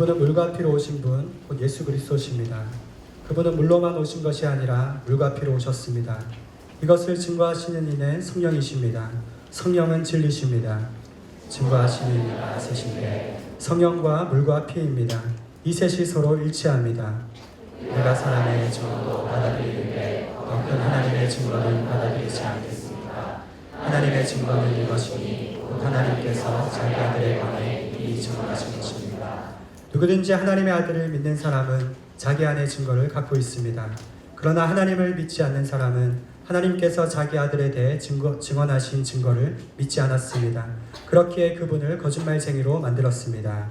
그분은 물과 피로 오신 분, 곧 예수 그리스도십니다. 그분은 물로만 오신 것이 아니라 물과 피로 오셨습니다. 이것을 증거하시는 이는 성령이십니다. 성령은 진리십니다. 증거하시는 이가 셋인데 성령과 물과 피입니다. 이 셋이 서로 일치합니다. 내가 사람의 증거도 받아들이는데 어떤 하나님의 증거는 받아들이지 않겠습니까? 하나님의 증거는 이것이니 곧 하나님께서 자기 아들에 관해 이 증거하신 것입니다. 누구든지 하나님의 아들을 믿는 사람은 자기 안에 증거를 갖고 있습니다. 그러나 하나님을 믿지 않는 사람은 하나님께서 자기 아들에 대해 증언하신 증거를 믿지 않았습니다. 그렇기에 그분을 거짓말쟁이로 만들었습니다.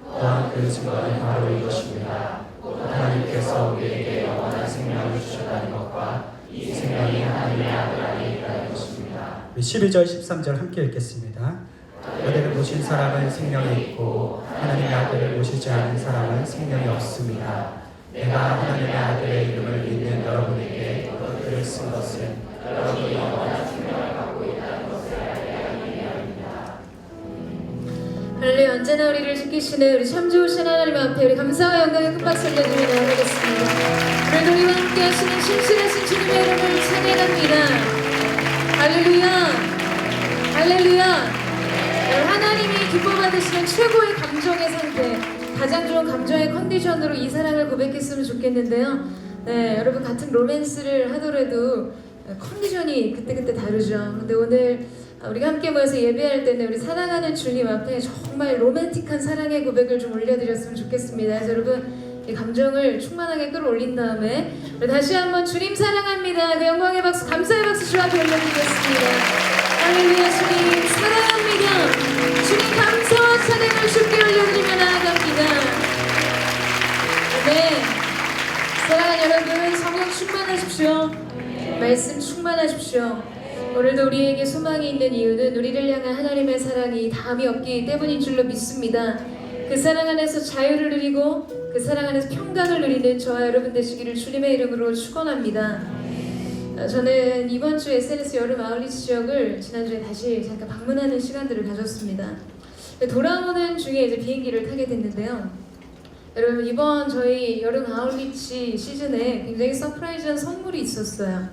또한 그 증거는 바로 이것입니다. 하나님께서 우리에게 영원한 생명을 주셨다는 것과 이 생명이 하나님의 아들 안에 있다는 것입니다. 12절 13절 함께 읽겠습니다. 아들을 모신 사람은 생명이 있고 하나님의 아들을 모시지 않은 사람은 생명이 없습니다. 내가 하나님의 아들의 이름을 믿는 여러분에게 이것들을 쓴 것은 여러분이 영원한 생명을 갖고 있다는 것을 알게 하기 위함입니다. 할렐루야. 언제나 우리를 지키시는 우리 참 좋으신 하나님 앞에 우리 감사와 영광의 큰 박수 올려드리며 나아가겠습니다. 오늘도 우리와 함께 하시는 신실하신 주님의 이름을 찬양합니다. 할렐루야. 할렐루야. 하나님이 기뻐받으시는 최고의 감정의 상태, 가장 좋은 감정의 컨디션으로 이 사랑을 고백했으면 좋겠는데요. 네, 여러분 같은 로맨스를 하더라도 컨디션이 그때그때 다르죠. 근데 오늘 우리가 함께 모여서 예배할 때는 우리 사랑하는 주님 앞에 정말 로맨틱한 사랑의 고백을 좀 올려드렸으면 좋겠습니다. 그래서 여러분 이 감정을 충만하게 끌어올린 다음에 다시 한번 주님 사랑합니다. 그 영광의 박수, 감사의 박수 주 앞에 올려드리겠습니다. 할렐루야. 주님 사랑합니다. 주님 감사와 찬양을 주께 올려드리며 나아갑니다. 네, 사랑하는 여러분 성령 충만하십시오. 말씀 충만하십시오. 오늘도 우리에게 소망이 있는 이유는 우리를 향한 하나님의 사랑이 다함이 없기 때문인 줄로 믿습니다. 그 사랑 안에서 자유를 누리고 그 사랑 안에서 평강을 누리는 저와 여러분 되시기를 주님의 이름으로 축원합니다. 저는 이번 주 SNS 여름 아울리치 지역을 지난주에 다시 잠깐 방문하는 시간들을 가졌습니다. 돌아오는 중에 이제 비행기를 타게 됐는데요. 여러분 이번 저희 여름 아울리치 시즌에 굉장히 서프라이즈한 선물이 있었어요.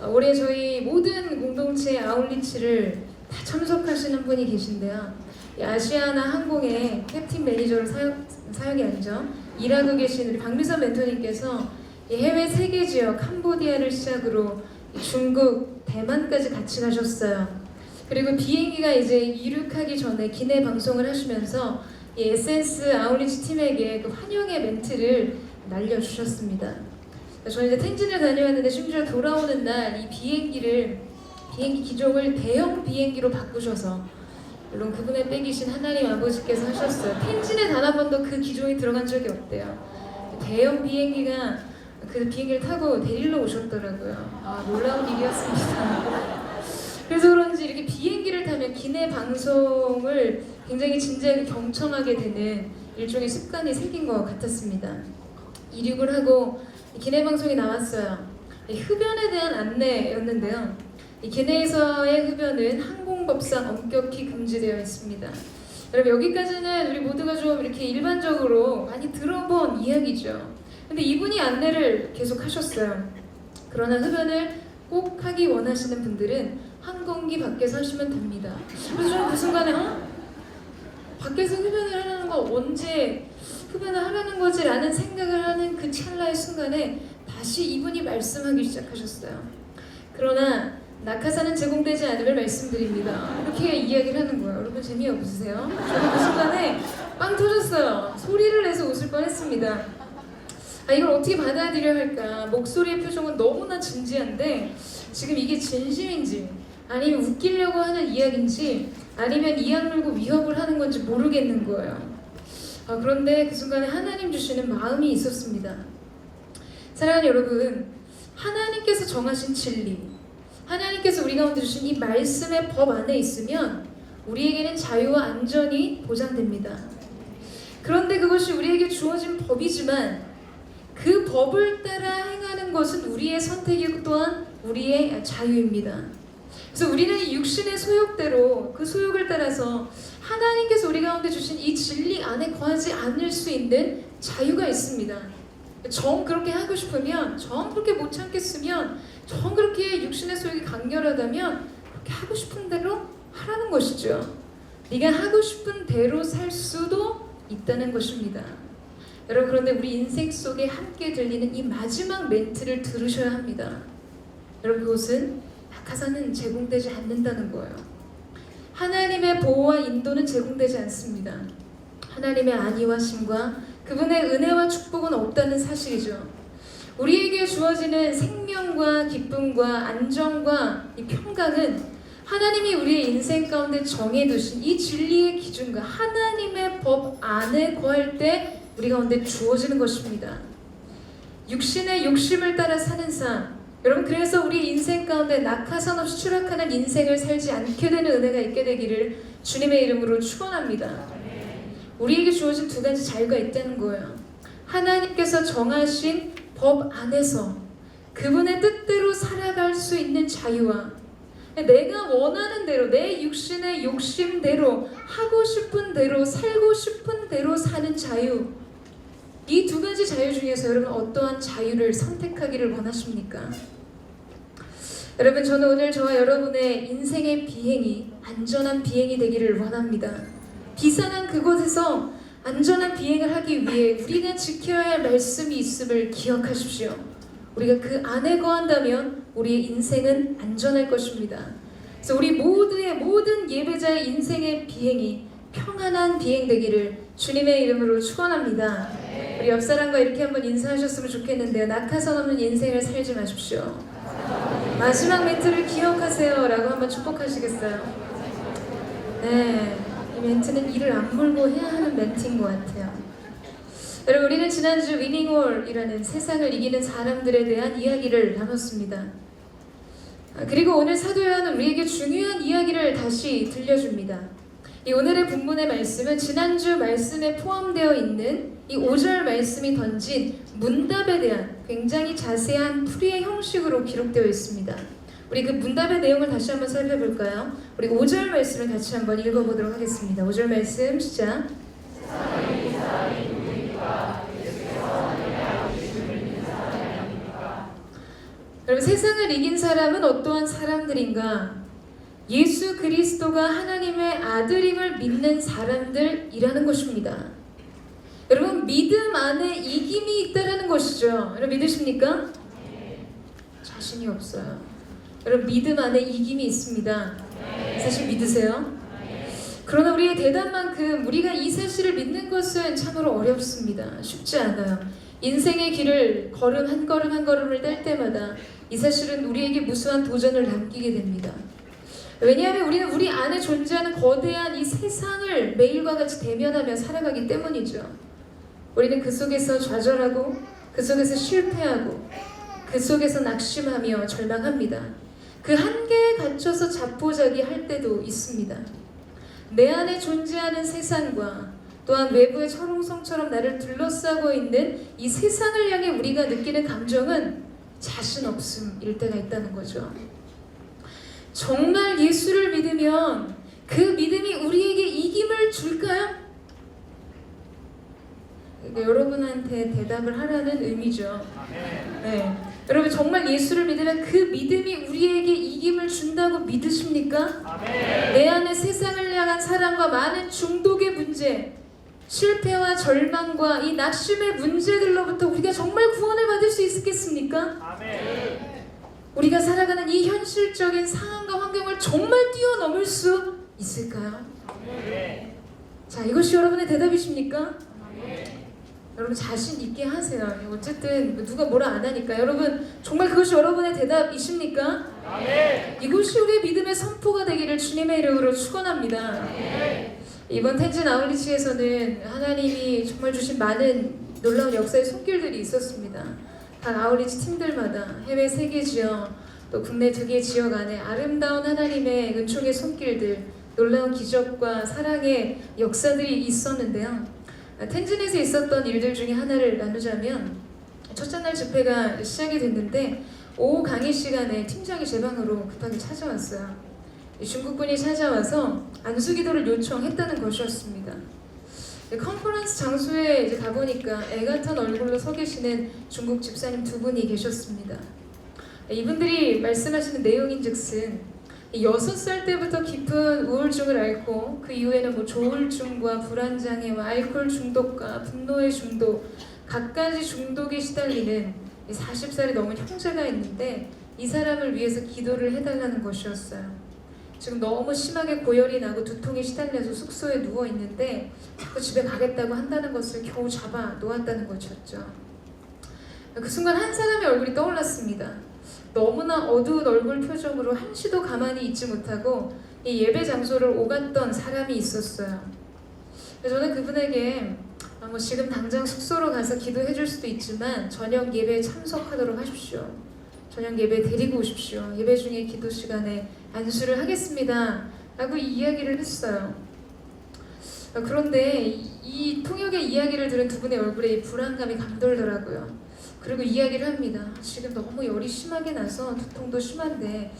올해 저희 모든 공동체 아울리치를 다 참석하시는 분이 계신데요. 아시아나 항공의 캡틴 매니저로 사역이 아니죠. 일하고 계신 우리 박미선 멘토님께서 해외 3개 지역 캄보디아를 시작으로 중국, 대만까지 같이 가셨어요. 그리고 비행기가 이제 이륙하기 전에 기내 방송을 하시면서 에센스 아울리치 팀에게 그 환영의 멘트를 날려주셨습니다. 저는 이제 텐진을 다녀왔는데 심지어 돌아오는 날 이 비행기 기종을 대형 비행기로 바꾸셔서 물론 그분의 빼기신 하나님 아버지께서 하셨어요. 텐진에 단 한 번도 그 기종이 들어간 적이 없대요. 대형 비행기가 그 비행기를 타고 데리러 오셨더라고요. 놀라운 일이었습니다. 그래서 그런지 이렇게 비행기를 타면 기내 방송을 굉장히 진지하게 경청하게 되는 일종의 습관이 생긴 것 같았습니다. 이륙을 하고 기내 방송이 나왔어요. 흡연에 대한 안내였는데요. 이 기내에서의 흡연은 항공법상 엄격히 금지되어 있습니다. 여러분 여기까지는 우리 모두가 좀 이렇게 일반적으로 많이 들어본 이야기죠. 근데 이분이 안내를 계속 하셨어요. 그러나 흡연을 꼭 하기 원하시는 분들은 항공기 밖에서 하시면 됩니다. 그래서 저는 그 순간에 밖에서 흡연을 하라는 거 언제 흡연을 하라는 거지? 라는 생각을 하는 그 찰나의 순간에 다시 이분이 말씀하기 시작하셨어요. 그러나 낙하산은 제공되지 않음을 말씀드립니다. 이렇게 이야기를 하는 거예요. 여러분 재미없으세요? 저는 그 순간에 빵 터졌어요. 소리를 내서 웃을 뻔했습니다. 이걸 어떻게 받아들여야 할까? 목소리의 표정은 너무나 진지한데 지금 이게 진심인지 아니면 웃기려고 하는 이야기인지 아니면 이악 물고 위협을 하는 건지 모르겠는 거예요. 그런데 그 순간에 하나님 주시는 마음이 있었습니다. 사랑하는 여러분, 하나님께서 정하신 진리, 하나님께서 우리 가운데 주신 이 말씀의 법 안에 있으면 우리에게는 자유와 안전이 보장됩니다. 그런데 그것이 우리에게 주어진 법이지만 그 법을 따라 행하는 것은 우리의 선택이고 또한 우리의 자유입니다. 그래서 우리는 이 육신의 소욕대로 그 소욕을 따라서 하나님께서 우리 가운데 주신 이 진리 안에 거하지 않을 수 있는 자유가 있습니다. 정 그렇게 하고 싶으면, 정 그렇게 못 참겠으면, 정 그렇게 육신의 소욕이 강렬하다면 그렇게 하고 싶은 대로 하라는 것이죠. 네가 하고 싶은 대로 살 수도 있다는 것입니다. 여러분, 그런데 우리 인생 속에 함께 들리는 이 마지막 멘트를 들으셔야 합니다. 여러분, 그것은 낙하산은 제공되지 않는다는 거예요. 하나님의 보호와 인도는 제공되지 않습니다. 하나님의 안위하심과 그분의 은혜와 축복은 없다는 사실이죠. 우리에게 주어지는 생명과 기쁨과 안정과 이 평강은 하나님이 우리의 인생 가운데 정해두신 이 진리의 기준과 하나님의 법 안에 거할 때 우리 가운데 주어지는 것입니다. 육신의 욕심을 따라 사는 삶, 여러분, 그래서 우리 인생 가운데 낙하산 없이 추락하는 인생을 살지 않게 되는 은혜가 있게 되기를 주님의 이름으로 축원합니다. 우리에게 주어진 두 가지 자유가 있다는 거예요. 하나님께서 정하신 법 안에서 그분의 뜻대로 살아갈 수 있는 자유와 내가 원하는 대로, 내 육신의 욕심대로, 하고 싶은 대로, 살고 싶은 대로 사는 자유, 이 두 가지 자유 중에서 여러분 어떠한 자유를 선택하기를 원하십니까? 여러분, 저는 오늘 저와 여러분의 인생의 비행이 안전한 비행이 되기를 원합니다. 비산한 그곳에서 안전한 비행을 하기 위해 우리가 지켜야 할 말씀이 있음을 기억하십시오. 우리가 그 안에 거한다면 우리의 인생은 안전할 것입니다. 그래서 우리 모두의 모든 예배자의 인생의 비행이 평안한 비행 되기를 주님의 이름으로 축원합니다. 우리 옆 사람과 이렇게 한번 인사하셨으면 좋겠는데요. 낙하산 없는 인생을 살지 마십시오. 마지막 멘트를 기억하세요 라고 한번 축복하시겠어요? 네, 이 멘트는 이를 안 물고 해야 하는 멘트인 것 같아요. 여러분, 우리는 지난주 위닝홀이라는 세상을 이기는 사람들에 대한 이야기를 나눴습니다. 그리고 오늘 사도 요한은 우리에게 중요한 이야기를 다시 들려줍니다. 이 오늘의 본문의 말씀은 지난주 말씀에 포함되어 있는 이 5절 말씀이 던진 문답에 대한 굉장히 자세한 풀이의 형식으로 기록되어 있습니다. 우리 그 문답의 내용을 다시 한번 살펴볼까요? 우리 5절 말씀을 같이 한번 읽어보도록 하겠습니다. 5절 말씀 시작. 여러분, 세상을 이긴 사람은 어떠한 사람들인가? 예수 그리스도가 하나님의 아들임을 믿는 사람들이라는 것입니다. 여러분, 믿음 안에 이김이 있다는 것이죠. 여러분, 믿으십니까? 자신이 없어요. 여러분, 믿음 안에 이김이 있습니다. 사실 믿으세요? 그러나 우리의 대답만큼 우리가 이 사실을 믿는 것은 참으로 어렵습니다. 쉽지 않아요. 인생의 길을 걸음 한 걸음 한 걸음을 뗄 때마다 이 사실은 우리에게 무수한 도전을 남기게 됩니다. 왜냐하면 우리는 우리 안에 존재하는 거대한 이 세상을 매일과 같이 대면하며 살아가기 때문이죠. 우리는 그 속에서 좌절하고, 그 속에서 실패하고, 그 속에서 낙심하며 절망합니다. 그 한계에 갇혀서 자포자기할 때도 있습니다. 내 안에 존재하는 세상과 또한 외부의 철옹성처럼 나를 둘러싸고 있는 이 세상을 향해 우리가 느끼는 감정은 자신 없음일 때가 있다는 거죠. 정말 예수를 믿으면 그 믿음이 우리에게 이김을 줄까요? 그러니까 여러분한테 대답을 하라는 의미죠. 네. 여러분, 정말 예수를 믿으면 그 믿음이 우리에게 이김을 준다고 믿으십니까? 내 안에 세상을 향한 사랑과 많은 중독의 문제, 실패와 절망과 이 낙심의 문제들로부터 우리가 정말 구원을 받을 수 있겠습니까? 우리가 살아가는 이 현실적인 상황과 환경을 정말 뛰어넘을 수 있을까요? 자, 이것이 여러분의 대답이십니까? 여러분, 자신 있게 하세요. 어쨌든 누가 뭐라 안 하니까. 여러분, 정말 그것이 여러분의 대답이십니까? 이것이 우리의 믿음의 선포가 되기를 주님의 이름으로 축원합니다. 이번 텐진 아울리치에서는 하나님이 정말 주신 많은 놀라운 역사의 손길들이 있었습니다. 각 아울리치 팀들마다 해외 3개 지역, 또 국내 2개 지역 안에 아름다운 하나님의 은총의 손길들, 놀라운 기적과 사랑의 역사들이 있었는데요. 텐진에서 있었던 일들 중에 하나를 나누자면, 첫째 날 집회가 시작이 됐는데 오후 강의 시간에 팀장이 제 방으로 급하게 찾아왔어요. 이 중국분이 찾아와서 안수기도를 요청했다는 것이었습니다. 컨퍼런스 장소에 이제 가보니까 애같은 얼굴로 서 계시는 중국 집사님 두 분이 계셨습니다. 이분들이 말씀하시는 내용인즉슨 6살 때부터 깊은 우울증을 앓고 그 이후에는 뭐 조울증과 불안장애와 알코올 중독과 분노의 중독, 갖가지 중독에 시달리는 40살이 넘은 형제가 있는데 이 사람을 위해서 기도를 해달라는 것이었어요. 지금 너무 심하게 고열이 나고 두통에 시달려서 숙소에 누워 있는데 자꾸 집에 가겠다고 한다는 것을 겨우 잡아 놓았다는 것이었죠. 그 순간 한 사람의 얼굴이 떠올랐습니다. 너무나 어두운 얼굴 표정으로 한시도 가만히 있지 못하고 이 예배 장소를 오갔던 사람이 있었어요. 저는 그분에게 뭐 지금 당장 숙소로 가서 기도해 줄 수도 있지만 저녁 예배에 참석하도록 하십시오. 저녁 예배 데리고 오십시오. 예배 중에 기도 시간에 안수를 하겠습니다. 라고 이야기를 했어요. 그런데 이 통역의 이야기를 들은 두 분의 얼굴에 이 불안감이 감돌더라고요. 그리고 이야기를 합니다. 지금 너무 열이 심하게 나서 두통도 심한데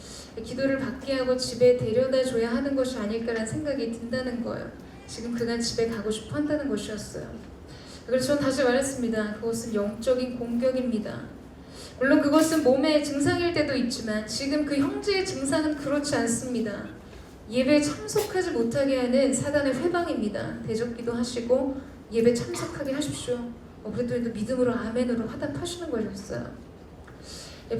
기도를 받게 하고 집에 데려다 줘야 하는 것이 아닐까라는 생각이 든다는 거예요. 지금 그간 집에 가고 싶어 한다는 것이었어요. 그래서 저는 다시 말했습니다. 그것은 영적인 공격입니다. 물론 그것은 몸의 증상일 때도 있지만 지금 그 형제의 증상은 그렇지 않습니다. 예배에 참석하지 못하게 하는 사단의 회방입니다. 대적기도 하시고 예배 참석하게 하십시오. 그랬더니 믿음으로 아멘으로 화답하시는 거였어요.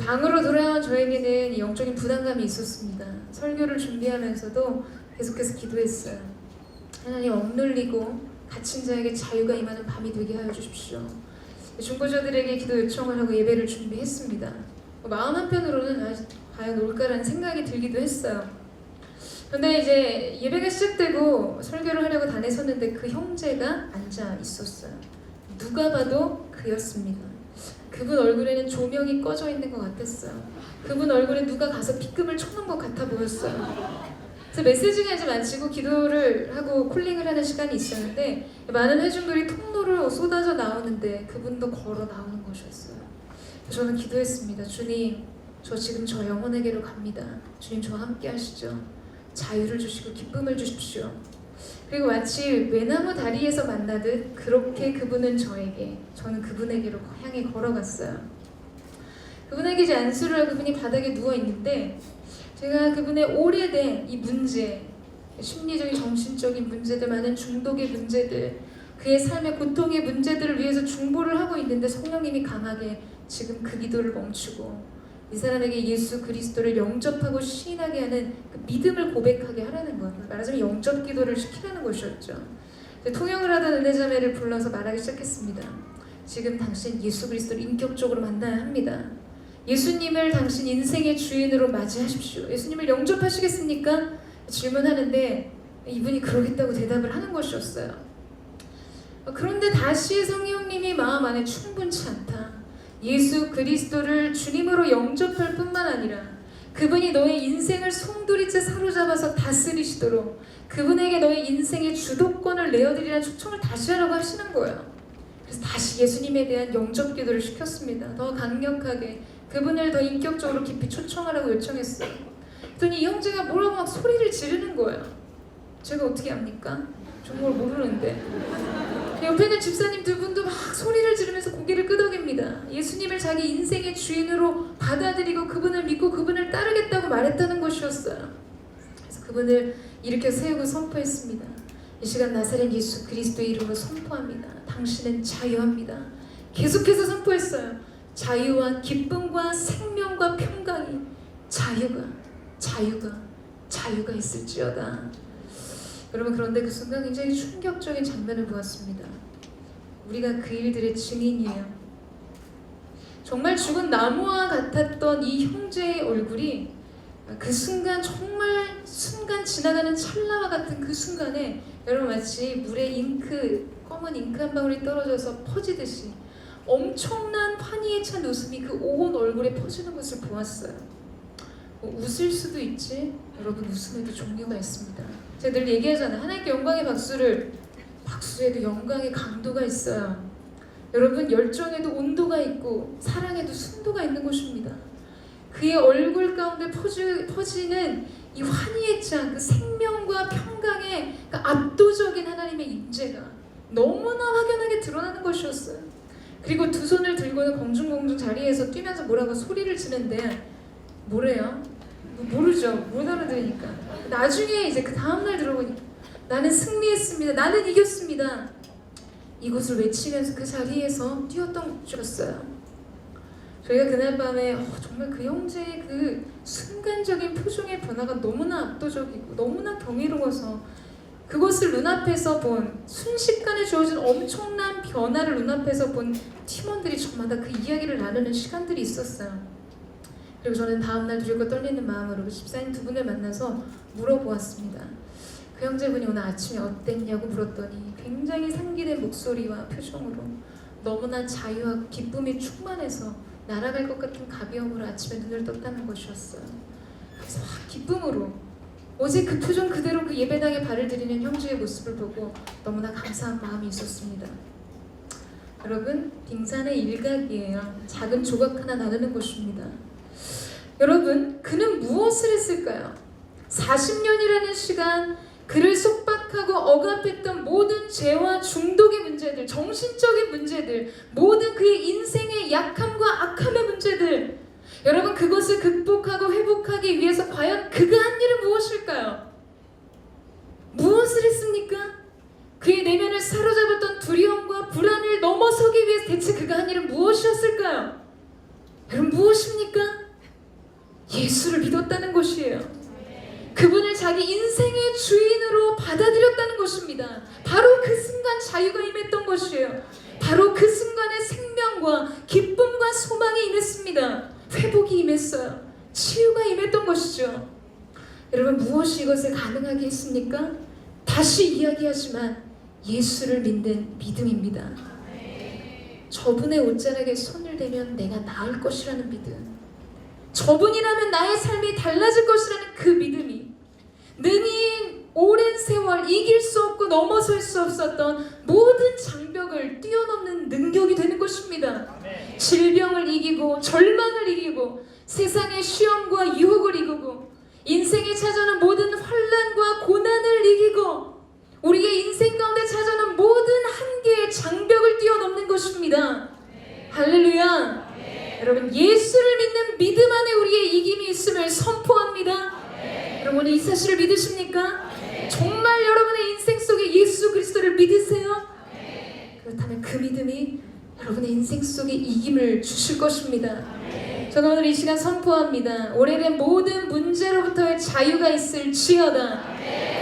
방으로 돌아온 저에게는 영적인 부담감이 있었습니다. 설교를 준비하면서도 계속해서 기도했어요. 하나님, 억눌리고 갇힌 자에게 자유가 임하는 밤이 되게 하여 주십시오. 중보자들에게 기도 요청을 하고 예배를 준비했습니다. 마음 한편으로는 과연 올까라는 생각이 들기도 했어요. 그런데 이제 예배가 시작되고 설교를 하려고 단에 섰는데 그 형제가 앉아 있었어요. 누가 봐도 그였습니다. 그분 얼굴에는 조명이 꺼져 있는 것 같았어요. 그분 얼굴에 누가 가서 피금을 쳐놓은 것 같아 보였어요. 그래서 메시지가 이제 마치고 기도를 하고 콜링을 하는 시간이 있었는데 많은 회중들이 통로로 쏟아져 나오는데 그분도 걸어 나오는 것이었어요. 저는 기도했습니다. 주님, 저 지금 저 영혼에게로 갑니다. 주님, 저와 함께 하시죠. 자유를 주시고 기쁨을 주십시오. 그리고 마치 외나무 다리에서 만나듯 그렇게 그분은 저에게, 저는 그분에게로 향해 걸어갔어요. 그분에게 이제 안수를 하고 그분이 바닥에 누워있는데 제가 그분의 오래된 이 문제, 심리적인 정신적인 문제들, 많은 중독의 문제들, 그의 삶의 고통의 문제들을 위해서 중보를 하고 있는데 성령님이 강하게 지금 그 기도를 멈추고 이 사람에게 예수 그리스도를 영접하고 시인하게 하는 그 믿음을 고백하게 하라는 거예요. 말하자면 영접 기도를 시키라는 것이었죠. 통역을 하던 은혜자매를 불러서 말하기 시작했습니다. 지금 당신 예수 그리스도를 인격적으로 만나야 합니다. 예수님을 당신 인생의 주인으로 맞이하십시오. 예수님을 영접하시겠습니까? 질문하는데 이분이 그러겠다고 대답을 하는 것이었어요. 그런데 다시 성령님이 마음 안에 충분치 않다. 예수 그리스도를 주님으로 영접할 뿐만 아니라 그분이 너의 인생을 송두리째 사로잡아서 다스리시도록 그분에게 너의 인생의 주도권을 내어드리라는 초청을 다시 하라고 하시는 거예요. 그래서 다시 예수님에 대한 영접 기도를 시켰습니다. 더 강력하게 그분을 더 인격적으로 깊이 초청하라고 요청했어요. 그랬더니 이 형제가 뭐라고 막 소리를 지르는 거예요. 제가 어떻게 압니까? 정말 모르는데. 옆에 있는 집사님 두 분도 막 소리를 지르면서 고개를 끄덕입니다. 예수님을 자기 인생의 주인으로 받아들이고 그분을 믿고 그분을 따르겠다고 말했다는 것이었어요. 그래서 그분을 일으켜 세우고 선포했습니다. 이 시간 나사렛 예수 그리스도의 이름으로 선포합니다. 당신은 자유합니다. 계속해서 선포했어요. 자유와 기쁨과 생명과 평강이 자유가 있을지어다. 여러분, 그런데 그 순간 굉장히 충격적인 장면을 보았습니다. 우리가 그 일들의 증인이에요. 정말 죽은 나무와 같았던 이 형제의 얼굴이 그 순간, 정말 순간 지나가는 찰나와 같은 그 순간에 여러분 마치 물에 검은 잉크 한 방울이 떨어져서 퍼지듯이 엄청난 환희에 찬 웃음이 그 온 얼굴에 퍼지는 것을 보았어요. 웃을 수도 있지, 여러분 웃음에도 종류가 있습니다. 제가 늘 얘기하잖아요. 하나님께 영광의 박수에도 영광의 강도가 있어요. 여러분, 열정에도 온도가 있고 사랑에도 순도가 있는 것입니다. 그의 얼굴 가운데 퍼지는 이 환희의 장, 그 생명과 평강의 그 압도적인 하나님의 임재가 너무나 확연하게 드러나는 것이었어요. 그리고 두 손을 들고는 공중공중 자리에서 뛰면서 뭐라고 소리를 치는데 뭐래요? 모르죠. 못 알아들으니까. 나중에 이제 그 다음날 들어보니까 나는 승리했습니다. 나는 이겼습니다. 이것을 외치면서 그 자리에서 뛰었던 것이었어요. 저희가 그날 밤에 정말 그 형제의 그 순간적인 표정의 변화가 너무나 압도적이고 너무나 경이로워서 그것을 눈앞에서 본 순식간에 주어진 엄청난 변화를 눈앞에서 본 팀원들이 저마다 그 이야기를 나누는 시간들이 있었어요. 그리고 저는 다음날 두렵고 떨리는 마음으로 집사님 두 분을 만나서 물어보았습니다. 그 형제분이 오늘 아침에 어땠냐고 물었더니 굉장히 상기된 목소리와 표정으로 너무나 자유와 기쁨이 충만해서 날아갈 것 같은 가벼움으로 아침에 눈을 떴다는 것이었어요. 그래서 기쁨으로 어제 그 표정 그대로 그 예배당에 발을 들이는 형제의 모습을 보고 너무나 감사한 마음이 있었습니다. 여러분, 빙산의 일각이에요. 작은 조각 하나 나누는 것입니다. 여러분, 그는 무엇을 했을까요? 40년이라는 시간 그를 속박하고 억압했던 모든 죄와 중독의 문제들, 정신적인 문제들, 모든 그의 인생의 약함과 악함의 문제들, 여러분 그것을 극복하고 회복하기 위해서 과연 그가 한 일은 무엇일까요? 무엇을 했습니까? 그의 내면을 사로잡았던 두려움과 불안을 넘어서기 위해서 대체 그가 한 일은 무엇이었을까요? 여러분 무엇입니까? 예수를 믿었다는 것이에요. 그분을 자기 인생의 주인으로 받아들였다는 것입니다. 바로 그 순간 자유가 임했던 것이에요. 바로 그 순간에 생명과 기쁨과 소망이 임했습니다. 회복이 임했어요. 치유가 임했던 것이죠. 여러분 무엇이 이것을 가능하게 했습니까? 다시 이야기하지만 예수를 믿는 믿음입니다. 저분의 옷자락에 손을 대면 내가 나을 것이라는 믿음, 저분이라면 나의 삶이 달라질 것이라는 그 믿음이 능히 오랜 세월 이길 수 없고 넘어설 수 없었던 모든 장벽을 뛰어넘는 능력이 되는 것입니다. 질병을 이기고 절망을 이기고 세상의 시험과 유혹을 이기고 인생에 찾아오는 모든 환난과 고난을 이기고 우리의 인생 가운데 찾아오는 모든 한계의 장벽을 뛰어넘는 것입니다. 할렐루야. 여러분 예수를 믿는 믿음 안에 우리의 이김이 있음을 선포합니다. 여러분 오늘 이 사실을 믿으십니까? 정말 여러분의 인생 속에 예수 그리스도를 믿으세요? 그렇다면 그 믿음이 여러분의 인생 속에 이김을 주실 것입니다. 저는 오늘 이 시간 선포합니다. 오래된 모든 문제로부터의 자유가 있을지어다.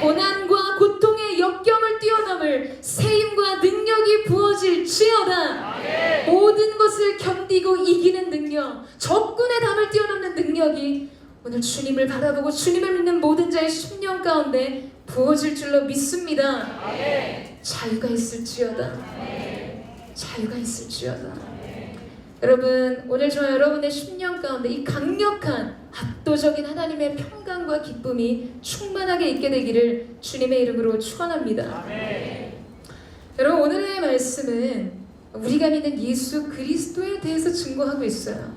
고난과 고통의 역경을 뛰어넘을 세임과 능력이 부어질지어다. 모든 것을 견디고 이기는 능력, 적군의 담을 뛰어넘는 능력이 오늘 주님을 바라보고 주님을 믿는 모든 자의 심령 가운데 부어질 줄로 믿습니다. 자유가 있을지어다. 자유가 있을지어다. 여러분 오늘 저와 여러분의 심령 가운데 이 강력한 압도적인 하나님의 평강과 기쁨이 충만하게 있게 되기를 주님의 이름으로 축원합니다. 여러분 오늘의 말씀은 우리가 믿는 예수 그리스도에 대해서 증거하고 있어요.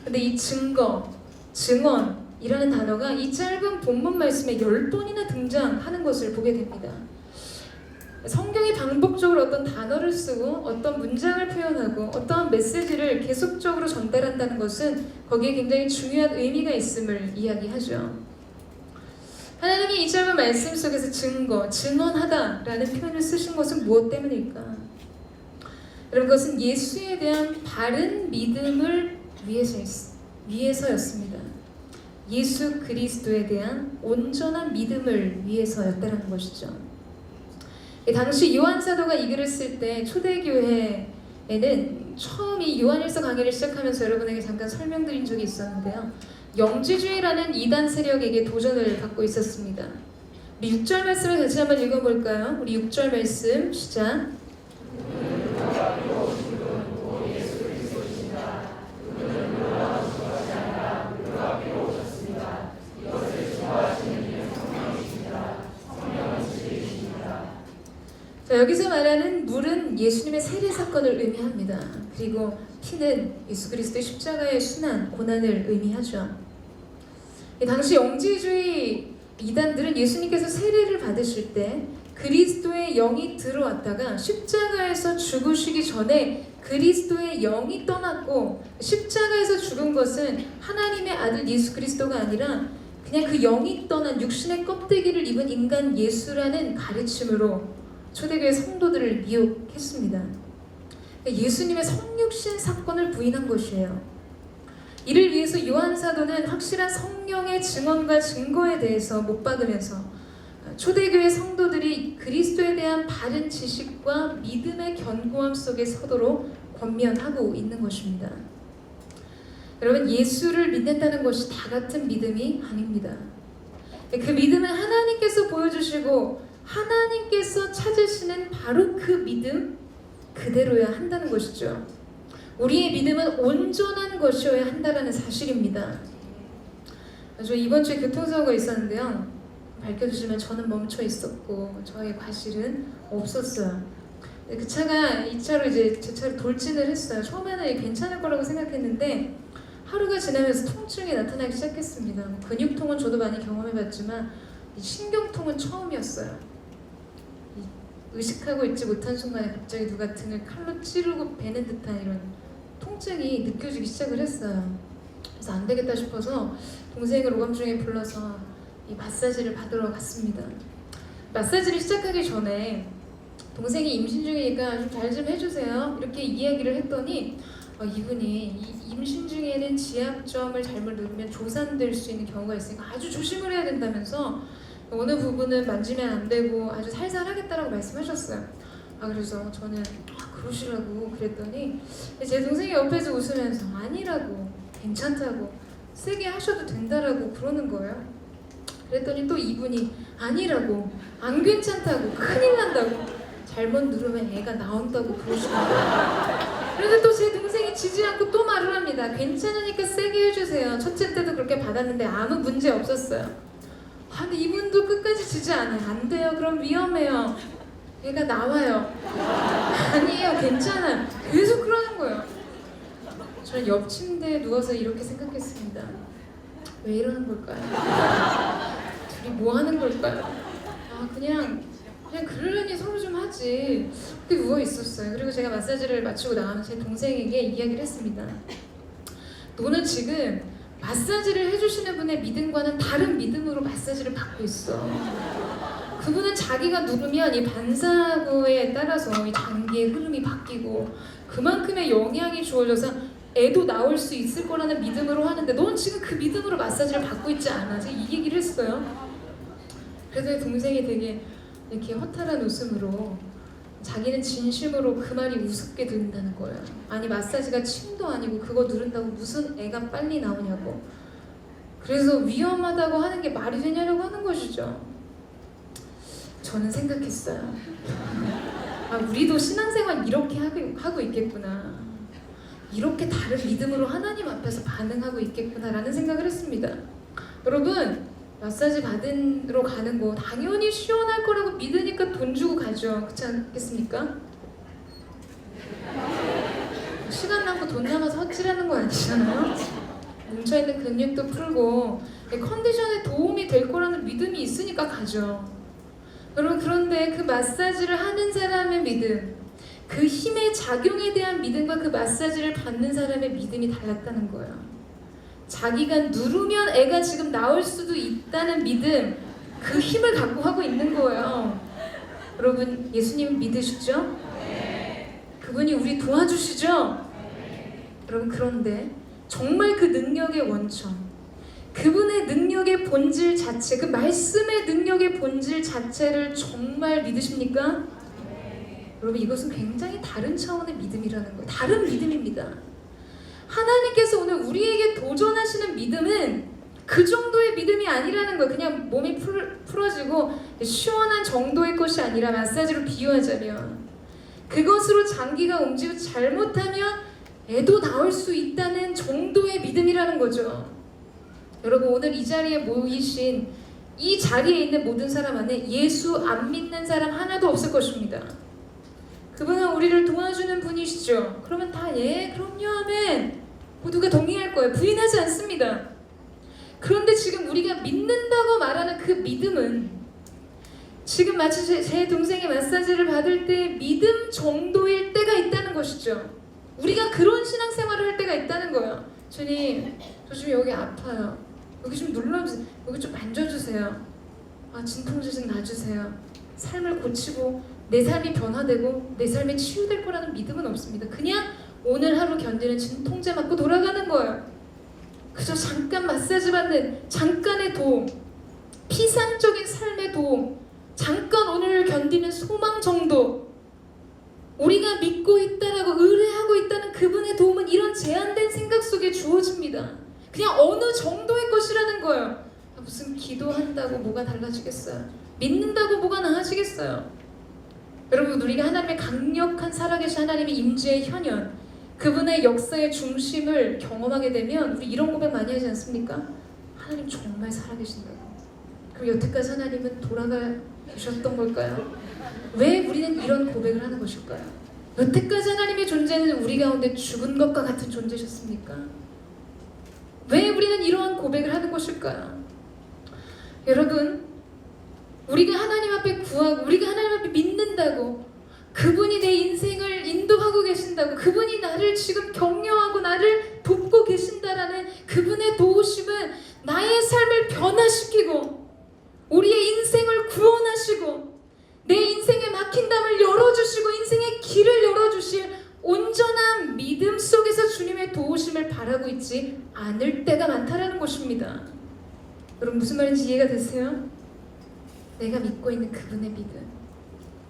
근데 이 증거, 증언이라는 단어가 이 짧은 본문 말씀에 10번이나 등장하는 것을 보게 됩니다. 성경이 반복적으로 어떤 단어를 쓰고 어떤 문장을 표현하고 어떤 메시지를 계속적으로 전달한다는 것은 거기에 굉장히 중요한 의미가 있음을 이야기하죠. 하나님이 이 짧은 말씀 속에서 증거, 증언하다라는 표현을 쓰신 것은 무엇 때문일까? 여러분 그것은 예수에 대한 바른 믿음을 위해서였습니다. 예수 그리스도에 대한 온전한 믿음을 위해서였다는 것이죠. 당시 요한 사도가 이 글을 쓸 때 초대교회에는 처음 이 요한일서 강의를 시작하면서 여러분에게 잠깐 설명드린 적이 있었는데요. 영지주의라는 이단 세력에게 도전을 받고 있었습니다. 우리 6절 말씀을 같이 한번 읽어볼까요? 우리 6절 말씀 시작. 자, 여기서 말하는 물은 예수님의 세례 사건을 의미합니다. 그리고 피는 예수 그리스도의 십자가의 순환, 고난을 의미하죠. 이 당시 영지주의 이단들은 예수님께서 세례를 받으실 때 그리스도의 영이 들어왔다가 십자가에서 죽으시기 전에 그리스도의 영이 떠났고, 십자가에서 죽은 것은 하나님의 아들 예수 그리스도가 아니라 그냥 그 영이 떠난 육신의 껍데기를 입은 인간 예수라는 가르침으로 초대교회 성도들을 미혹했습니다. 예수님의 성육신 사건을 부인한 것이에요. 이를 위해서 요한 사도는 확실한 성령의 증언과 증거에 대해서 못 박으면서 초대교회 성도들이 그리스도에 대한 바른 지식과 믿음의 견고함 속에 서도록 권면하고 있는 것입니다. 여러분, 예수를 믿는다는 것이 다 같은 믿음이 아닙니다. 그 믿음은 하나님께서 보여주시고 하나님께서 찾으시는 바로 그 믿음 그대로야 한다는 것이죠. 우리의 믿음은 온전한 것이어야 한다는 사실입니다. 저 이번 주에 교통사고가 있었는데요. 밝혀주시면 저는 멈춰 있었고 저의 과실은 없었어요. 그 차가 이 차로 이제 제 차를 돌진을 했어요. 처음에는 괜찮을 거라고 생각했는데 하루가 지나면서 통증이 나타나기 시작했습니다. 근육통은 저도 많이 경험해봤지만 신경통은 처음이었어요. 의식하고 있지 못한 순간에 갑자기 누가 등을 칼로 찌르고 베는 듯한 이런 통증이 느껴지기 시작을 했어요. 그래서 안 되겠다 싶어서 동생을 오감중에 불러서 이 마사지를 받으러 갔습니다. 마사지를 시작하기 전에 동생이 임신 중이니까 좀 잘 좀 해주세요 이렇게 이야기를 했더니 이분이 임신 중에는 지압점을 잘못 누르면 조산될 수 있는 경우가 있으니까 아주 조심을 해야 된다면서 어느 부분은 만지면 안 되고 아주 살살 하겠다라고 말씀하셨어요. 그래서 저는 그러시라고 그랬더니 제 동생이 옆에서 웃으면서 아니라고, 괜찮다고, 세게 하셔도 된다라고 그러는 거예요. 그랬더니 또 이분이 아니라고, 안 괜찮다고, 큰일 난다고, 잘못 누르면 애가 나온다고 그러시는 거예요. 그런데 또 제 동생이 지지 않고 또 말을 합니다. 괜찮으니까 세게 해주세요. 첫째 때도 그렇게 받았는데 아무 문제 없었어요. 근데 이분도 끝까지 지지 않아요. 안 돼요. 그럼 위험해요. 얘가 나와요. 아니에요. 괜찮아요. 계속 그러는 거예요. 저는 옆 침대에 누워서 이렇게 생각했습니다. 왜 이러는 걸까요? 둘이 뭐 하는 걸까요? 그냥 그러려니 서로 좀 하지. 그렇게 누워 있었어요. 그리고 제가 마사지를 마치고 나가면 제 동생에게 이야기를 했습니다. 너는 지금 마사지를 해주시는 분의 믿음과는 다른 믿음으로 마사지를 받고 있어. 그분은 자기가 누르면 이 반사구에 따라서 이 장기의 흐름이 바뀌고 그만큼의 영향이 주어져서 애도 나올 수 있을 거라는 믿음으로 하는데 넌 지금 그 믿음으로 마사지를 받고 있지 않아. 제가 이 얘기를 했어요. 그래서 동생이 되게 이렇게 허탈한 웃음으로 자기는 진심으로 그 말이 우습게 들린다는 거예요. 아니 마사지가 침도 아니고 그거 누른다고 무슨 애가 빨리 나오냐고. 그래서 위험하다고 하는 게 말이 되냐고 하는 것이죠. 저는 생각했어요. 우리도 신앙생활 이렇게 하고 있겠구나. 이렇게 다른 믿음으로 하나님 앞에서 반응하고 있겠구나라는 생각을 했습니다. 여러분, 마사지 받으러 가는 거 당연히 시원할 거라고 믿으니까 돈 주고 가죠. 그렇지 않겠습니까? 시간 남고 돈 남아서 헛질하는 거 아니잖아요. 뭉쳐있는 근육도 풀고 컨디션에 도움이 될 거라는 믿음이 있으니까 가죠. 여러분, 그런데 그 마사지를 하는 사람의 믿음, 그 힘의 작용에 대한 믿음과 그 마사지를 받는 사람의 믿음이 달랐다는 거예요. 자기가 누르면 애가 지금 나올 수도 있다는 믿음, 그 힘을 갖고 하고 있는 거예요. 여러분, 예수님 믿으시죠? 그분이 우리 도와주시죠? 여러분, 그런데 정말 그 능력의 원천, 그분의 능력의 본질 자체, 그 말씀의 능력의 본질 자체를 정말 믿으십니까? 여러분, 이것은 굉장히 다른 차원의 믿음이라는 거예요. 다른 믿음입니다. 하나님께서 오늘 우리에게 도전하시는 믿음은 그 정도의 믿음이 아니라는 거예요. 그냥 몸이 풀어지고 시원한 정도의 것이 아니라, 마사지로 비유하자면 그것으로 장기가 움직이고 잘못하면 애도 나올 수 있다는 정도의 믿음이라는 거죠. 여러분, 오늘 이 자리에 모이신 이 자리에 있는 모든 사람 안에 예수 안 믿는 사람 하나도 없을 것입니다. 그분은 우리를 도와주는 분이시죠. 그러면 다 그럼요, 아멘. 모두가 동의할 거예요. 부인하지 않습니다. 그런데 지금 우리가 믿는다고 말하는 그 믿음은 지금 마치 제 동생이 마사지를 받을 때 믿음 정도일 때가 있다는 것이죠. 우리가 그런 신앙생활을 할 때가 있다는 거예요. 주님, 저 지금 여기 아파요. 여기 좀 눌러주세요. 여기 좀 만져주세요. 진통제 좀 놔주세요. 삶을 고치고 내 삶이 변화되고 내 삶이 치유될 거라는 믿음은 없습니다. 그냥 오늘 하루 견디는 진통제 맞고 돌아가는 거예요. 그저 잠깐 마사지 받는 잠깐의 도움, 피상적인 삶의 도움, 잠깐 오늘을 견디는 소망 정도, 우리가 믿고 있다라고 의뢰하고 있다는 그분의 도움은 이런 제한된 생각 속에 주어집니다. 그냥 어느 정도의 것이라는 거예요. 무슨 기도한다고 뭐가 달라지겠어요? 믿는다고 뭐가 나아지겠어요? 여러분, 우리가 하나님의 강력한 살아계신 하나님의 임재의 현현, 그분의 역사의 중심을 경험하게 되면 우리 이런 고백 많이 하지 않습니까? 하나님 정말 살아계신다고. 그럼 여태까지 하나님은 돌아가 계셨던 걸까요? 왜 우리는 이런 고백을 하는 것일까요? 여태까지 하나님의 존재는 우리 가운데 죽은 것과 같은 존재셨습니까? 왜 우리는 이러한 고백을 하는 것일까요? 여러분, 우리가 하나님 앞에 구하고 우리가 하나님 앞에 믿는다고, 그분이 내 인생을 인도하고 계신다고, 그분이 나를 지금 격려하고 나를 돕고 계신다라는 그분의 도우심은 나의 삶을 변화시키고 우리의 인생을 구원하시고 내 인생에 막힌 담을 열어주시고 인생의 길을 열어주실 온전한 믿음 속에서 주님의 도우심을 바라고 있지 않을 때가 많다라는 것입니다. 여러분, 무슨 말인지 이해가 되세요? 내가 믿고 있는 그분의 믿음,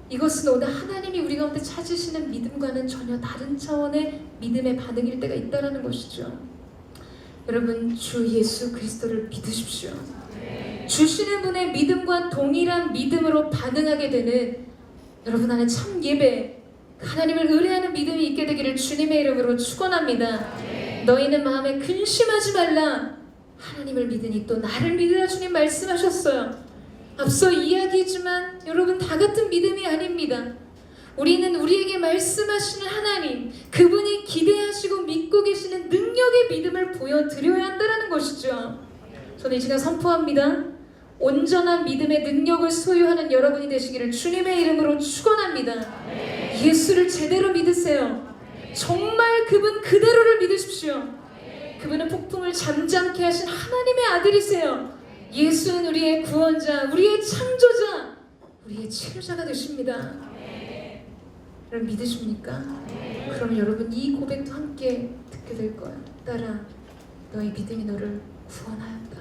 이것은 오늘 하나님이 우리 가운데 찾으시는 믿음과는 전혀 다른 차원의 믿음의 반응일 때가 있다는 것이죠. 여러분, 주 예수 그리스도를 믿으십시오. 주시는 분의 믿음과 동일한 믿음으로 반응하게 되는 여러분 안에 참 예배, 하나님을 의뢰하는 믿음이 있게 되기를 주님의 이름으로 축원합니다. 너희는 마음에 근심하지 말라. 하나님을 믿으니 또 나를 믿으라 주님 말씀하셨어요. 앞서 이야기했지만 여러분, 다 같은 믿음이 아닙니다. 우리는 우리에게 말씀하시는 하나님, 그분이 기대하시고 믿고 계시는 능력의 믿음을 보여드려야 한다는 것이죠. 저는 이 시간 선포합니다. 온전한 믿음의 능력을 소유하는 여러분이 되시기를 주님의 이름으로 축원합니다. 예수를 제대로 믿으세요. 정말 그분 그대로를 믿으십시오. 그분은 폭풍을 잠잠케 하신 하나님의 아들이세요. 예수는 우리의 구원자, 우리의 창조자, 우리의 치료자가 되십니다. 여러분, 믿으십니까? 그러면 여러분, 이 고백도 함께 듣게 될 거예요. 딸아, 너의 믿음이 너를 구원하였다.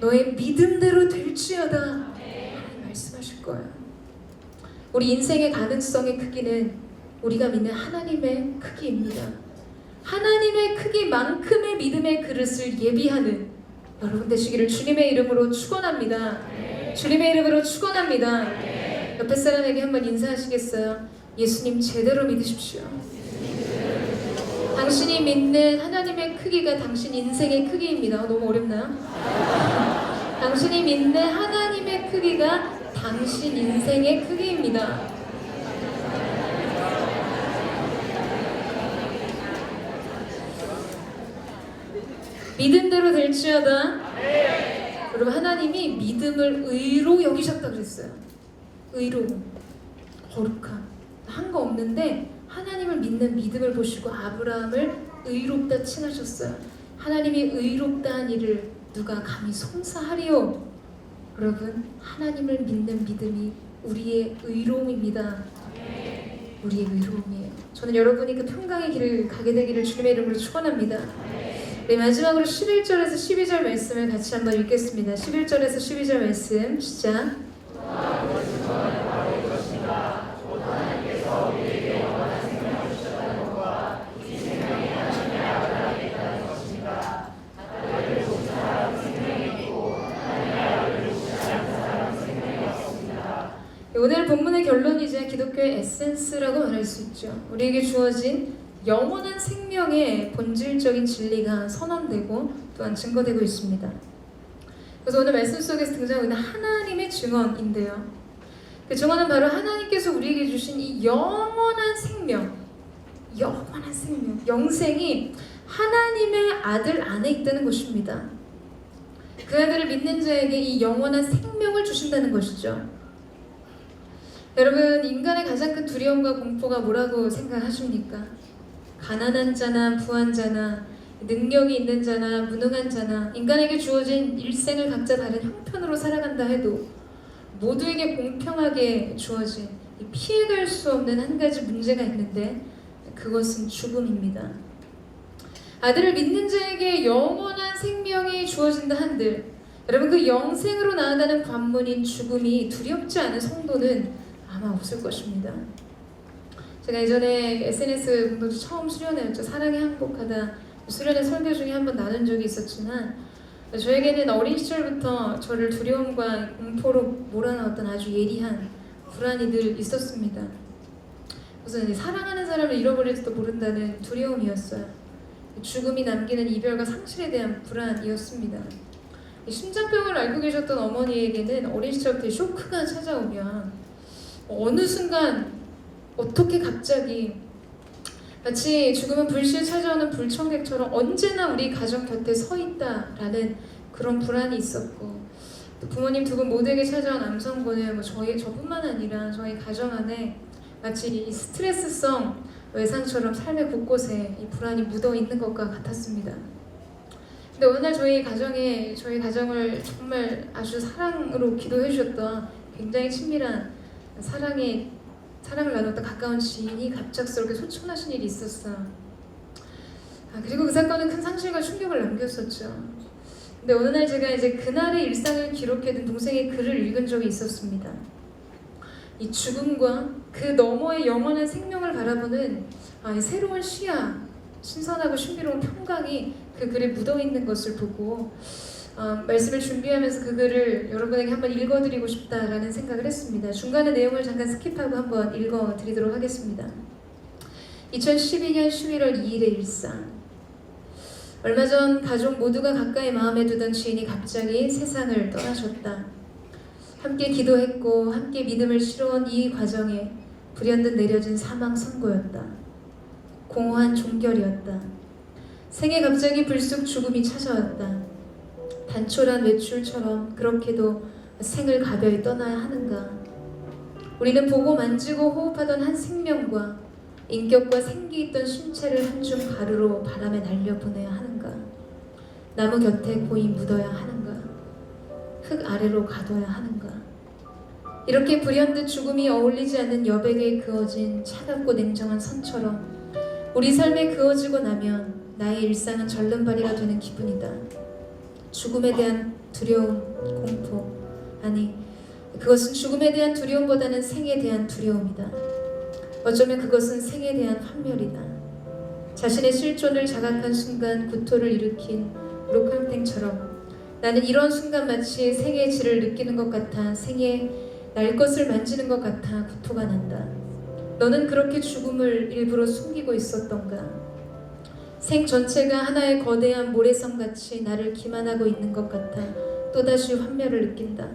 너의 믿음대로 될지어다. 하나님 말씀하실 거예요. 우리 인생의 가능성의 크기는 우리가 믿는 하나님의 크기입니다. 하나님의 크기만큼의 믿음의 그릇을 예비하는 여러분 되시기를 주님의 이름으로 축원합니다. 주님의 이름으로 축원합니다. 옆에 사람에게 한번 인사하시겠어요? 예수님 제대로 믿으십시오. 당신이 믿는 하나님의 크기가 당신 인생의 크기입니다. 너무 어렵나요? 당신이 믿는 하나님의 크기가 당신 인생의 크기입니다. 믿음대로 될지어다. 여러분, 하나님이 믿음을 의로 여기셨다 그랬어요. 의로, 거룩함, 한 거 없는데 하나님을 믿는 믿음을 보시고 아브라함을 의롭다 칭하셨어요. 하나님이 의롭다 한 일을 누가 감히 송사하리요? 여러분, 하나님을 믿는 믿음이 우리의 의로움입니다. 우리의 의로움이에요. 저는 여러분이 그 평강의 길을 가게 되기를 주님의 이름으로 축원합니다. 네, 마지막으로 11절에서 12절 말씀을 같이 한번 읽겠습니다. 11절에서 12절 말씀 시작. 오늘 본문의 결론이자 기독교의 에센스라고 말할 수 있죠. 우리에게 주어진 영원한 생명의 본질적인 진리가 선언되고 또한 증거되고 있습니다. 그래서 오늘 말씀 속에서 등장하고 있는 하나님의 증언인데요. 그 증언은 바로 하나님께서 우리에게 주신 이 영원한 생명, 영원한 생명, 영생이 하나님의 아들 안에 있다는 것입니다. 그 아들을 믿는 자에게 이 영원한 생명을 주신다는 것이죠. 여러분, 인간의 가장 큰 두려움과 공포가 뭐라고 생각하십니까? 가난한 자나 부한 자나 능력이 있는 자나 무능한 자나 인간에게 주어진 일생을 각자 다른 형편으로 살아간다 해도 모두에게 공평하게 주어진 피해갈 수 없는 한 가지 문제가 있는데 그것은 죽음입니다. 아들을 믿는 자에게 영원한 생명이 주어진다 한들 여러분, 그 영생으로 나아가는 관문인 죽음이 두렵지 않은 성도는 아마 없을 것입니다. 제가 예전에 SNS 공동체 처음 수련회였죠. 사랑이 항복하다 수련회 설교 중에 한번 나눈 적이 있었지만 저에게는 어린 시절부터 저를 두려움과 공포로 몰아넣었던 아주 예리한 불안이 늘 있었습니다. 우선 사랑하는 사람을 잃어버릴지도 모른다는 두려움이었어요. 죽음이 남기는 이별과 상실에 대한 불안이었습니다. 심장병을 앓고 계셨던 어머니에게는 어린 시절부터 쇼크가 찾아오면 어느 순간 어떻게 갑자기 마치 죽음은 불시에 찾아오는 불청객처럼 언제나 우리 가정 곁에 서 있다라는 그런 불안이 있었고, 또 부모님 두 분 모두에게 찾아온 암성고는 저뿐만 아니라 저희 가정 안에 마치 이 스트레스성 외상처럼 삶의 곳곳에 이 불안이 묻어 있는 것과 같았습니다. 근데 어느 날 저희 가정을 정말 아주 사랑으로 기도해 주셨던 굉장히 친밀한 사랑을 나눴던 가까운 지인이 갑작스럽게 소천하신 일이 있었어요. 그리고 그 사건은 큰 상실과 충격을 남겼었죠. 근데 어느 날 제가 이제 그날의 일상을 기록해둔 동생의 글을 읽은 적이 있었습니다. 이 죽음과 그 너머의 영원한 생명을 바라보는 이 새로운 시야, 신선하고 신비로운 평강이 그 글에 묻어있는 것을 보고 말씀을 준비하면서 그 글을 여러분에게 한번 읽어드리고 싶다라는 생각을 했습니다. 중간에 내용을 잠깐 스킵하고 한번 읽어드리도록 하겠습니다. 2012년 11월 2일의 일상. 얼마 전 가족 모두가 가까이 마음에 두던 지인이 갑자기 세상을 떠나셨다. 함께 기도했고 함께 믿음을 실어온 이 과정에 불현듯 내려진 사망 선고였다. 공허한 종결이었다. 생에 갑자기 불쑥 죽음이 찾아왔다. 단촐한 외출처럼 그렇게도 생을 가벼이 떠나야 하는가? 우리는 보고 만지고 호흡하던 한 생명과 인격과 생기 있던 신체를 한 줌 가루로 바람에 날려보내야 하는가? 나무 곁에 고이 묻어야 하는가? 흙 아래로 가둬야 하는가? 이렇게 불현듯 죽음이 어울리지 않는 여백에 그어진 차갑고 냉정한 선처럼 우리 삶에 그어지고 나면 나의 일상은 절름발이가 되는 기분이다. 죽음에 대한 두려움, 공포, 아니 그것은 죽음에 대한 두려움보다는 생에 대한 두려움이다. 어쩌면 그것은 생에 대한 환멸이다. 자신의 실존을 자각한 순간 구토를 일으킨 록함탱처럼 나는 이런 순간 마치 생의 질을 느끼는 것 같아 생에 날 것을 만지는 것 같아 구토가 난다. 너는 그렇게 죽음을 일부러 숨기고 있었던가? 생 전체가 하나의 거대한 모래성같이 나를 기만하고 있는 것 같아 또다시 환멸을 느낀다.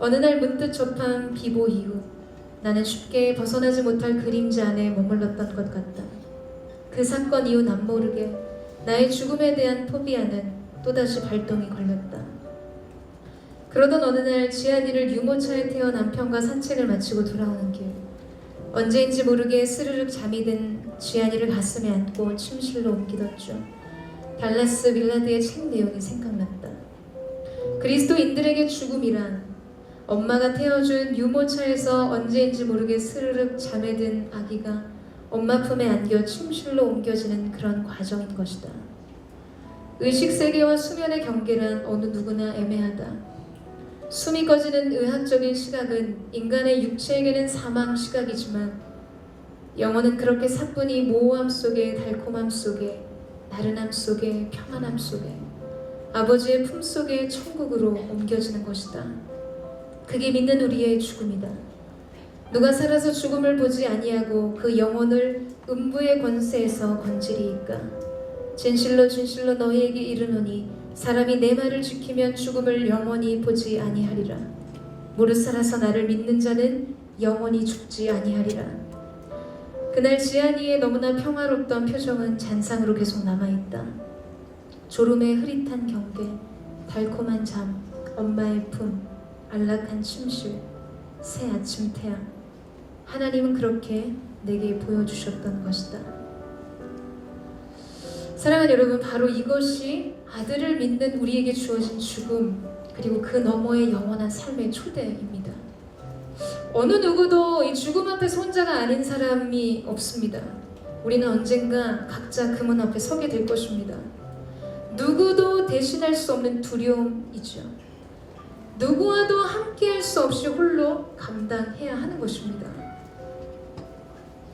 어느 날 문득 접한 비보 이후 나는 쉽게 벗어나지 못할 그림자 안에 머물렀던 것 같다. 그 사건 이후 난 모르게 나의 죽음에 대한 포비아는 또다시 발동이 걸렸다. 그러던 어느 날 지한이를 유모차에 태워 남편과 산책을 마치고 돌아오는 길, 언제인지 모르게 스르륵 잠이 든 지한이를 가슴에 안고 침실로 옮기던 중 달라스 밀라드의 책 내용이 생각났다. 그리스도인들에게 죽음이란 엄마가 태워준 유모차에서 언제인지 모르게 스르륵 잠에 든 아기가 엄마 품에 안겨 침실로 옮겨지는 그런 과정인 것이다. 의식세계와 수면의 경계란 어느 누구나 애매하다. 숨이 꺼지는 의학적인 시각은 인간의 육체에게는 사망 시각이지만 영혼은 그렇게 사뿐히 모호함 속에 달콤함 속에 나른함 속에 평안함 속에 아버지의 품 속에 천국으로 옮겨지는 것이다. 그게 믿는 우리의 죽음이다. 누가 살아서 죽음을 보지 아니하고 그 영혼을 음부의 권세에서 건지리이까? 진실로 진실로 너희에게 이르노니 사람이 내 말을 지키면 죽음을 영원히 보지 아니하리라. 무릇 살아서 나를 믿는 자는 영원히 죽지 아니하리라. 그날 지한이의 너무나 평화롭던 표정은 잔상으로 계속 남아있다. 졸음의 흐릿한 경계, 달콤한 잠, 엄마의 품, 안락한 침실, 새 아침 태양. 하나님은 그렇게 내게 보여주셨던 것이다. 사랑하는 여러분, 바로 이것이 아들을 믿는 우리에게 주어진 죽음, 그리고 그 너머의 영원한 삶의 초대입니다. 어느 누구도 이 죽음 앞에서 혼자가 아닌 사람이 없습니다. 우리는 언젠가 각자 그 문 앞에 서게 될 것입니다. 누구도 대신할 수 없는 두려움이죠. 누구와도 함께할 수 없이 홀로 감당해야 하는 것입니다.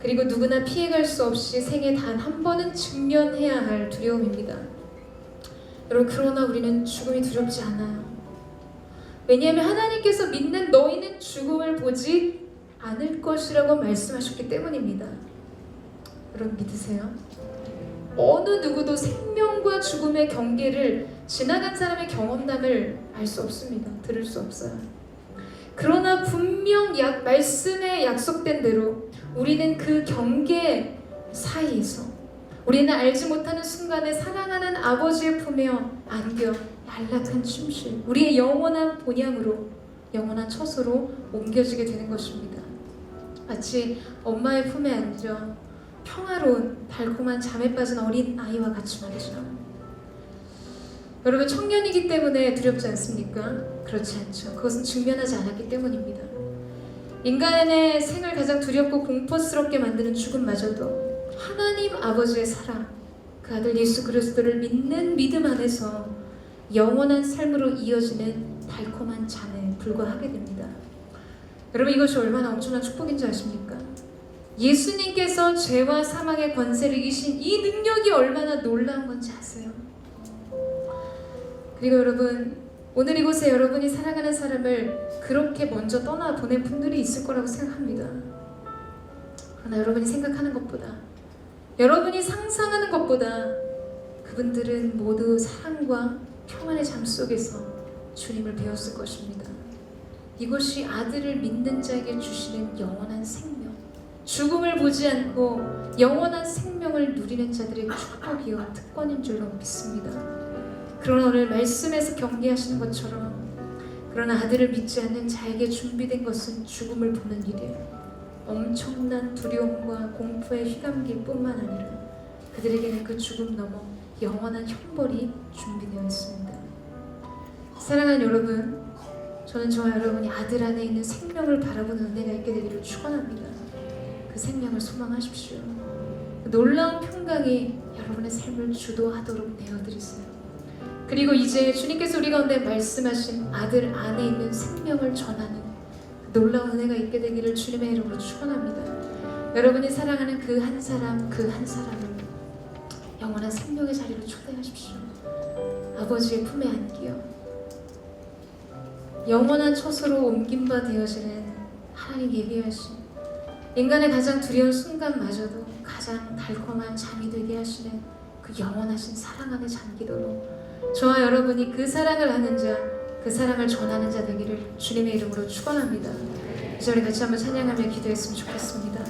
그리고 누구나 피해갈 수 없이 생애 단 한 번은 직면해야 할 두려움입니다. 여러분, 그러나 우리는 죽음이 두렵지 않아요. 왜냐하면 하나님께서 믿는 너희는 죽음을 보지 않을 것이라고 말씀하셨기 때문입니다. 여러분, 믿으세요? 어느 누구도 생명과 죽음의 경계를 지나간 사람의 경험담을 알 수 없습니다. 들을 수 없어요. 그러나 분명 말씀에 약속된 대로 우리는 그 경계 사이에서, 우리는 알지 못하는 순간에 사랑하는 아버지의 품에 안겨 안락한 침실, 우리의 영원한 본향으로, 영원한 처소로 옮겨지게 되는 것입니다. 마치 엄마의 품에 앉아 평화로운 달콤한 잠에 빠진 어린 아이와 같이 말이죠. 여러분, 청년이기 때문에 두렵지 않습니까? 그렇지 않죠. 그것은 직면하지 않았기 때문입니다. 인간의 생을 가장 두렵고 공포스럽게 만드는 죽음마저도 하나님 아버지의 사랑, 그 아들 예수 그리스도를 믿는 믿음 안에서 영원한 삶으로 이어지는 달콤한 잠에 불과하게 됩니다. 여러분, 이것이 얼마나 엄청난 축복인지 아십니까? 예수님께서 죄와 사망의 권세를 이기신 이 능력이 얼마나 놀라운 건지 아세요? 그리고 여러분, 오늘 이곳에 여러분이 사랑하는 사람을 그렇게 먼저 떠나보낸 분들이 있을 거라고 생각합니다. 그러나 여러분이 생각하는 것보다, 여러분이 상상하는 것보다 그분들은 모두 사랑과 평안의 잠 속에서 주님을 배웠을 것입니다. 이것이 아들을 믿는 자에게 주시는 영원한 생명, 죽음을 보지 않고 영원한 생명을 누리는 자들의 축복이요 특권인 줄로 믿습니다. 그러나 오늘 말씀에서 경계하시는 것처럼, 그러나 아들을 믿지 않는 자에게 준비된 것은 죽음을 보는 일이에요. 엄청난 두려움과 공포에 휘감길 뿐만 아니라 그들에게는 그 죽음 넘어 영원한 형벌이 준비되어 있습니다. 사랑하는 여러분, 저는 저와 여러분이 아들 안에 있는 생명을 바라보는 은혜가 있게 되기를 축원합니다. 그 생명을 소망하십시오. 그 놀라운 평강이 여러분의 삶을 주도하도록 내어드리세요. 그리고 이제 주님께서 우리 가운데 말씀하신 아들 안에 있는 생명을 전하는 놀라운 은혜가 있게 되기를 주님의 이름으로 축원합니다. 여러분이 사랑하는 그 한 사람, 그 한 사람을 영원한 생명의 자리로 초대하십시오. 아버지의 품에 안기어 영원한 처소로 옮김바 되어지는 하나님 예비하신, 인간의 가장 두려운 순간마저도 가장 달콤한 잠이 되게 하시는 그 영원하신 사랑 안에 잠기도록 저와 여러분이 그 사랑을 아는 자, 그 사랑을 전하는 자 되기를 주님의 이름으로 축원합니다. 이 자리 같이 한번 찬양하며 기도했으면 좋겠습니다.